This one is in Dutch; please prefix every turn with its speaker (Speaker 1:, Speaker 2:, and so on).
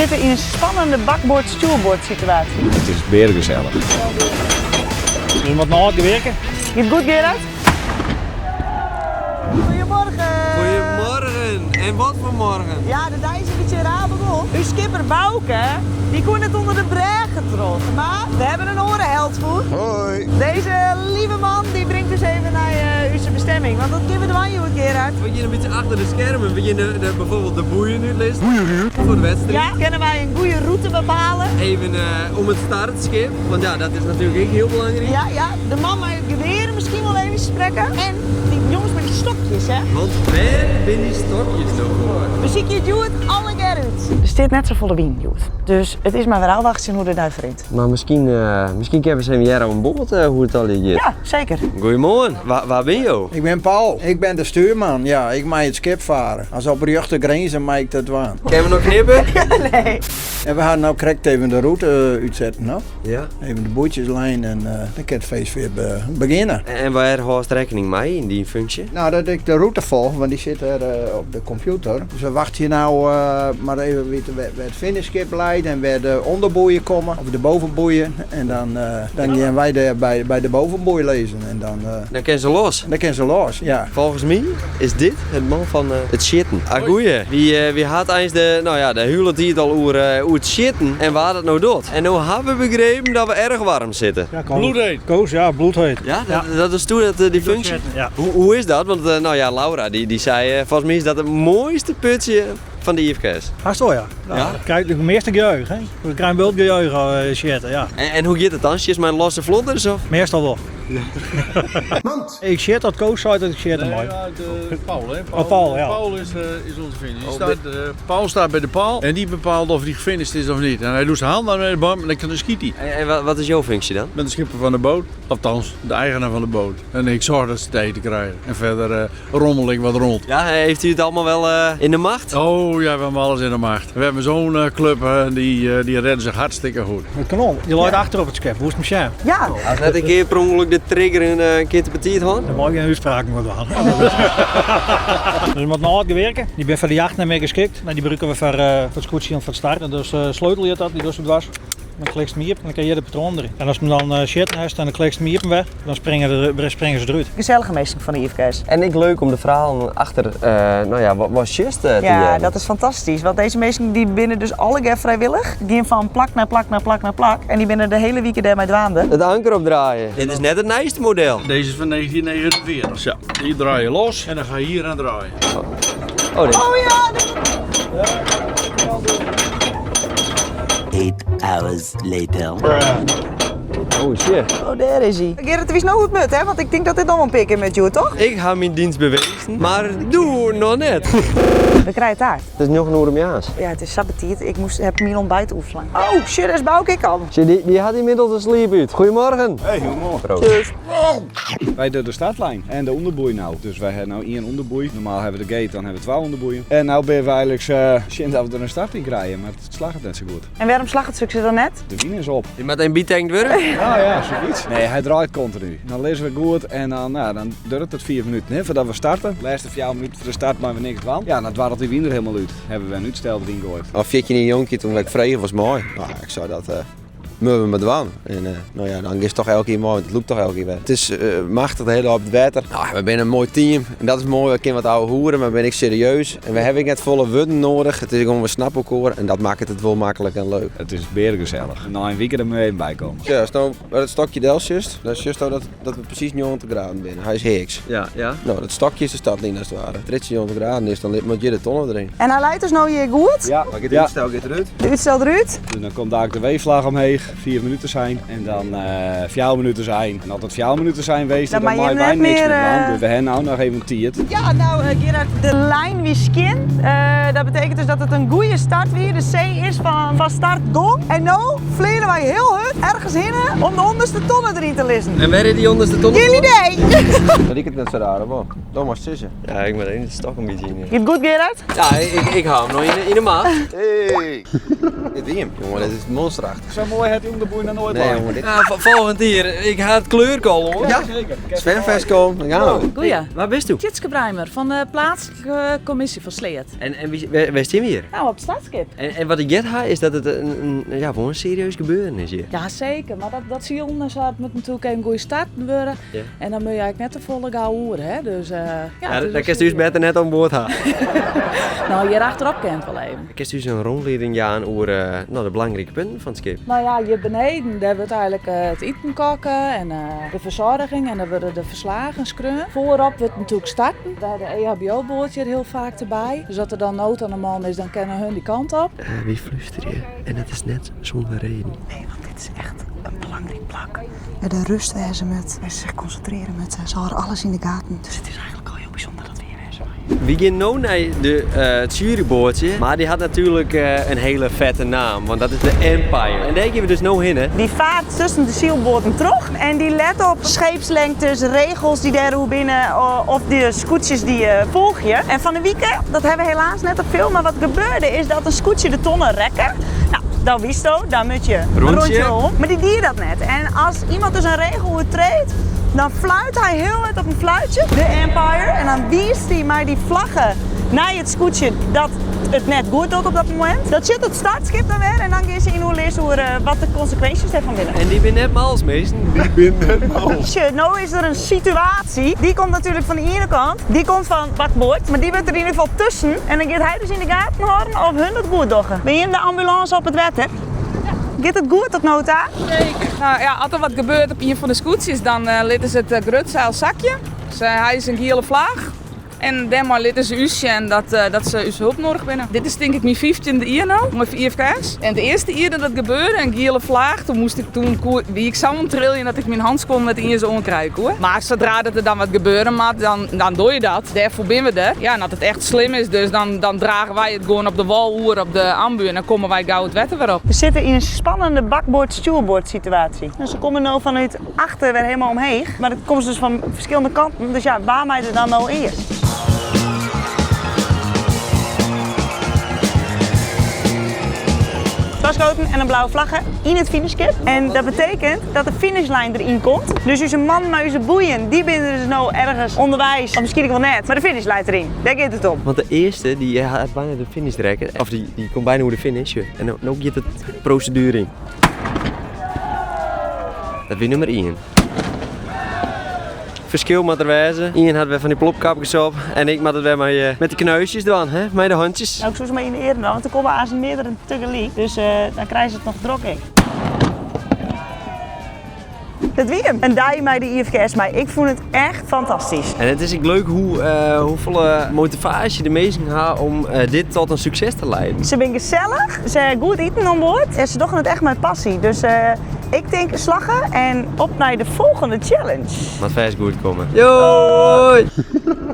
Speaker 1: zitten in een spannende bakboord-stuurboord situatie.
Speaker 2: Het is berengezellig.
Speaker 3: Je moet nog hard werken.
Speaker 1: Gaat het goed, Gerard? Goedemorgen.
Speaker 4: Goedemorgen. En wat voor morgen?
Speaker 1: Ja, de dag is een beetje raar begonnen. Uw skipper Bouke, die kon het onder de brug getrokken. Maar we hebben een orenheld voor.
Speaker 4: Hoi.
Speaker 1: Deze lieve man die brengt dus even naar uw bestemming. Want dat kunnen we dan je Gerard.
Speaker 4: Wil je een beetje achter de schermen? Wil je bijvoorbeeld de boeien nu lezen? Boeienroute? Voor de wedstrijd?
Speaker 1: Ja, kunnen wij een goede route bepalen?
Speaker 4: Even om het startschip, want ja, dat is natuurlijk ook heel belangrijk.
Speaker 1: Ja, de man met het geweer misschien wel even spreken. En die jongens met die stokjes, hè.
Speaker 4: Want waar ben die stokjes toch voor?
Speaker 1: We zien je het alle keer uit. Er staat net zo volle wien, Joet. Dus het is maar weer al wachten hoe de daar vriend.
Speaker 4: Maar misschien kunnen we eens even aan boord hoe het al gaat.
Speaker 1: Ja, zeker.
Speaker 4: Goedemorgen, waar ben je?
Speaker 5: Ik ben Paul, ik ben de stuurman. Ja, ik mag het schip varen. Als op rechte grenzen mag ik dat waan.
Speaker 4: Kunnen we nog knippen?
Speaker 1: Nee.
Speaker 5: En we gaan nou correct even de route uitzetten, no?
Speaker 4: Ja.
Speaker 5: Even de bootjeslijn en dan kan het feest weer beginnen.
Speaker 4: En waar houdt rekening mee in die functie?
Speaker 5: Nou, dat ik de route volg, want die zit er op de computer. Dus we wachten hier nou maar even weten waar het finishschip leidt en waar de onderboeien komen, of de bovenboeien. En dan gaan wij bij de bovenboei lezen en dan
Speaker 4: Dan kunnen ze los.
Speaker 5: kunnen ze los, ja.
Speaker 4: Volgens mij is dit het man van het shitten. Ah goeie, wie had eens de huilet hier al over het shitten en waar dat nou doet. En nu hebben we begrepen dat we erg warm zitten.
Speaker 3: Ja, bloedheet. Koos, ja, bloedheet.
Speaker 4: Ja, dat is toen die functie.
Speaker 3: Ja.
Speaker 4: Hoe is dat? Want Laura die zei, volgens mij is dat het mooiste putje van de IFK's.
Speaker 3: Ah, zo ja.
Speaker 4: Ja?
Speaker 3: Kijk, de meeste gejuich, hè. We krijgen wel gejuich shitten, ja.
Speaker 4: En hoe gaat het dan? Is mijn losse vlodders of?
Speaker 3: Meestal wel. Ik shit dat Koos zei dat ik shit mooi.
Speaker 6: Paul, hè?
Speaker 3: Paul, ja.
Speaker 6: Paul is onze finish. Paul staat bij de paal en die bepaalt of hij gefinished is of niet. En hij doet zijn hand aan de bam en dan schiet hij.
Speaker 4: En wat is jouw functie dan?
Speaker 6: Ik ben de schipper van de boot, althans de eigenaar van de boot. En ik zorg dat ze het eten krijgen. En verder rommel ik wat rond.
Speaker 4: Ja, heeft u het allemaal wel in de macht?
Speaker 6: Oh ja, we hebben alles in de macht. We hebben zo'n club, die redden zich hartstikke goed.
Speaker 3: Het kanon. Je loopt achter op het schip. Hoe is het met jou?
Speaker 1: Ja.
Speaker 4: Als net een keer per ongeluk de trigger een keer te petiet had.
Speaker 3: Dan mag je een uitspraak moeten doen. Dus je moet nog hard werken. Die ben voor de jacht niet meer geschikt. Maar die gebruiken we voor het scootje en voor het starten. Dus sleutel je dat, die doet het dwars. Dan klikst hem hier en dan kan je de patroon erin. En als je hem dan shit heeft en dan klikst hem hier weg, dan springen ze eruit.
Speaker 1: Gezellige meester van de IFK's.
Speaker 4: En ik leuk om de verhalen achter, wat just te
Speaker 1: Ja, dat is fantastisch. Want deze mensen die binnen dus alle keer vrijwillig. Die gaan van plak naar plak naar plak naar plak. En die binnen de hele weekend daarmee dwaande.
Speaker 4: het anker opdraaien. Dit is net het nieuwste model.
Speaker 6: Deze is van 1949. Zo, die draai je los en dan ga je hier aan draaien.
Speaker 4: Oh, dit.
Speaker 1: Oh ja!
Speaker 7: 8 hours later.
Speaker 4: Oh shit.
Speaker 1: Oh, daar is hij. Gerrit, het is nou goed met, hè? Want ik denk dat dit nog een pik in met jou, toch?
Speaker 4: Ik ga mijn dienst bewezen, maar doe nog net.
Speaker 1: We krijgen het daar.
Speaker 4: Het is nog een uur om
Speaker 1: Ja, het is sabbatiet. Ik heb mijn ontbijt oefenen. Oh, shit, daar is Bouke ik al.
Speaker 4: Die had inmiddels een sleep uit. Goedemorgen.
Speaker 2: Hey, goedemorgen.
Speaker 4: Tjus.
Speaker 2: Wij doen de startlijn en de onderboei nou. Dus wij hebben nou 1 onderboei. Normaal hebben we de gate, dan hebben we 2 onderboeien. En nou ben we eigenlijk zin dat we er een start in krijgen, maar het slaagt net zo goed.
Speaker 1: En waarom slag het succes dan net?
Speaker 2: De wien is op.
Speaker 4: Je met een bietank worden?
Speaker 2: Ah ja, zoiets. Nee, hij draait continu. Dan lezen we goed en dan duurt het 4 minuten hè, voordat we starten. De laatste 4 minuten voor de start maar we niks dwan. Ja, dan dwarrelt die wien er helemaal uit. Hebben we een uitstel erin gegooid.
Speaker 8: Al 14 een jonkje toen ik vregen was mooi. Nou, ik zou dat moeten we met waan. En dan is het toch elke keer mooi. Het loopt toch elke keer weer. Het is machtig de hele hoop het water. Nou, we zijn een mooi team. En dat is mooi. We kunnen wat oude hoeren, maar ben ik serieus. En we hebben net volle wudden nodig. Het is gewoon we snappen elkaar en dat maakt het wel makkelijk en leuk.
Speaker 2: Het is berengezellig. Na een weekend er moet even bij komen.
Speaker 8: Ja, als nou waar het stokje del just, dat is just dat we precies 90 graden binnen. Hij is heeks.
Speaker 4: Ja.
Speaker 8: Nou, dat stokje is de stadlijn als het ware. Het 90 graden is, dan moet je de tonnen erin.
Speaker 1: En hij leidt dus nou hier goed.
Speaker 2: Ja,
Speaker 8: Maar het uitstel gaat eruit.
Speaker 1: De uitstel eruit.
Speaker 2: Dus dan komt daar de weefvlag omheen, 4 minuten zijn en dan 4 minuten zijn. En als het 4 minuten zijn wees,
Speaker 1: Dan
Speaker 2: dan
Speaker 1: mag je
Speaker 2: maken wij
Speaker 1: net
Speaker 2: niks
Speaker 1: meer,
Speaker 2: meer aan. Dus we hebben nou nog even tiert.
Speaker 1: Ja, nou Gerard, de lijn wie skin. Dat betekent dus dat het een goede start weer. De C is van start gong. En nu vliegen wij heel hard ergens heen om de onderste tonnen erin te lissen.
Speaker 4: En waar is die onderste ton?
Speaker 1: Geen idee.
Speaker 8: Dat ik het net zo raar, hoor. Dan maar tussen.
Speaker 4: Ja, ik ben het stok een beetje in.
Speaker 1: Gaat goed, Gerard?
Speaker 4: Ja, ik hou hem nog in de maat.
Speaker 8: Hey! Dit is hem. Jongen, dit is monsterachtig.
Speaker 2: Zo mooi net die onderboei nog nooit
Speaker 8: Nee,
Speaker 2: lang.
Speaker 8: jongen, dit...
Speaker 4: Ja, volgend jaar. Ik ga het kleurkool, hoor.
Speaker 8: Ja,
Speaker 2: Zeker.
Speaker 8: Svenfest komen, dan gaan we.
Speaker 7: Goeie.
Speaker 4: Waar bist u?
Speaker 7: Tjitske Breimer van de plaatselijke commissie van Sleet.
Speaker 4: En waar staan we hier?
Speaker 7: Nou, op het stadskip.
Speaker 4: En wat ik get ha, is dat het gewoon een serieus gebeuren is hier.
Speaker 7: Ja, zeker. Maar dat zie je onder. Het moet natuurlijk een goede start worden.
Speaker 4: Ja.
Speaker 7: En dan moet je eigenlijk net te volle gauw horen. Hè? Dus,
Speaker 4: Ja, daar kan je dus beter net aan boord gaan.
Speaker 7: Nou, hier achterop kent wel even.
Speaker 4: Ik heb dus een rondleiding aan over de belangrijke punten van het schip.
Speaker 7: Nou ja, hier beneden daar wordt eigenlijk het eten koken en de verzorging en dan worden de verslagen screun. Voorop wordt natuurlijk starten. Daar de EHBO-boordje er heel vaak erbij. Dus als er dan nood aan de man is, dan kennen hun die kant op.
Speaker 4: Wie fluister je? En dat is net zonder reden.
Speaker 1: Nee, want dit is echt een belangrijk plak. De rust waar ze met zich concentreren met ze houden alles in de gaten. Dus het is eigenlijk al heel bijzonder dat we hier zijn.
Speaker 4: We gaan nu naar het juryboordje, maar die had natuurlijk een hele vette naam, want dat is de Empire. En daar gaan we dus nu heen. Hè.
Speaker 1: Die vaart tussen de zielboten terug en die let op scheepslengtes, regels die daar binnen of de scootjes die volg je. En van de weekend, dat hebben we helaas net op film, maar wat gebeurde is dat een scootje de tonnen rekken. Nou, dan wist je, dan moet je een rondje om. Maar die dier dat net. En als iemand dus een regel overtreedt, dan fluit hij heel hard op een fluitje, de Empire. En dan wijst hij maar die vlaggen naar het scootje dat het net goed doet op dat moment. Dat zit het startschip dan weer en dan gaan ze in hoe lezen wat de consequenties ervan willen.
Speaker 4: En die ben net mals, meesten.
Speaker 1: Nou is er een situatie, die komt natuurlijk van de ene kant, die komt van bakboord, maar die wordt er in ieder geval tussen. En dan gaat hij dus in de gaten houden of hun het goed doen. Ben je in de ambulance op het wetten? Gaat het goed tot nota?
Speaker 9: Zeker. Nou ja, als er wat gebeurt op een van de scootjes, dan litten ze het grutzeil zakje. Dus, hij is een gele vlag. En daarmee litten ze usje en dat ze us hulp nodig hebben. Dit is denk ik mijn 15e jaar nou, met IFK's. En de eerste keer dat het gebeurde, een gele vlag, toen wie ik zou trillen dat ik mijn handschoen met in zo krijgen hoor. Maar zodra dat er dan wat gebeuren mag, dan doe je dat. Daarvoor zijn we er. Ja, en als het echt slim is, dus dan dragen wij het gewoon op de wal op de ambu en dan komen wij gauw het wetten weer op.
Speaker 1: We zitten in een spannende bakboord-stuurboord situatie. Dus ze komen nu vanuit achter weer helemaal omheen. Maar dat komt dus van verschillende kanten. Dus ja, waar mij er dan nou eerst? Vastgoten en een blauwe vlaggen in het finishkip. En dat betekent dat de finishlijn erin komt. Dus onze man met onze boeien, die binnen dus nou ergens onderwijs, of misschien wel net, maar de finishlijn erin. Daar gaat het om.
Speaker 4: Want de eerste die had bijna de finish trekken, of die komt bijna over de finish. En nu gaat het procedure in. Dat weer nummer 1. Verschil met de wijze. Ian had weer van die plopkapjes op en ik had het weer met de knuisjes dan, hè? Met de handjes.
Speaker 1: Nou, ik zoek ze maar in de ere dan, want er komen aan zijn meerdere tegelijk. Dus dan krijgen ze het nog druk in. Dat wie hem. En daar mij de IFK's mij. Ik vond het echt fantastisch.
Speaker 4: En het is ook leuk hoeveel motivatie de mensen hebben om dit tot een succes te leiden.
Speaker 1: Ze zijn gezellig, ze hebben goed eten aan boord en ze doen het echt met passie. Dus ik denk slagen en op naar de volgende challenge.
Speaker 4: Laat vast goed komen. Doei!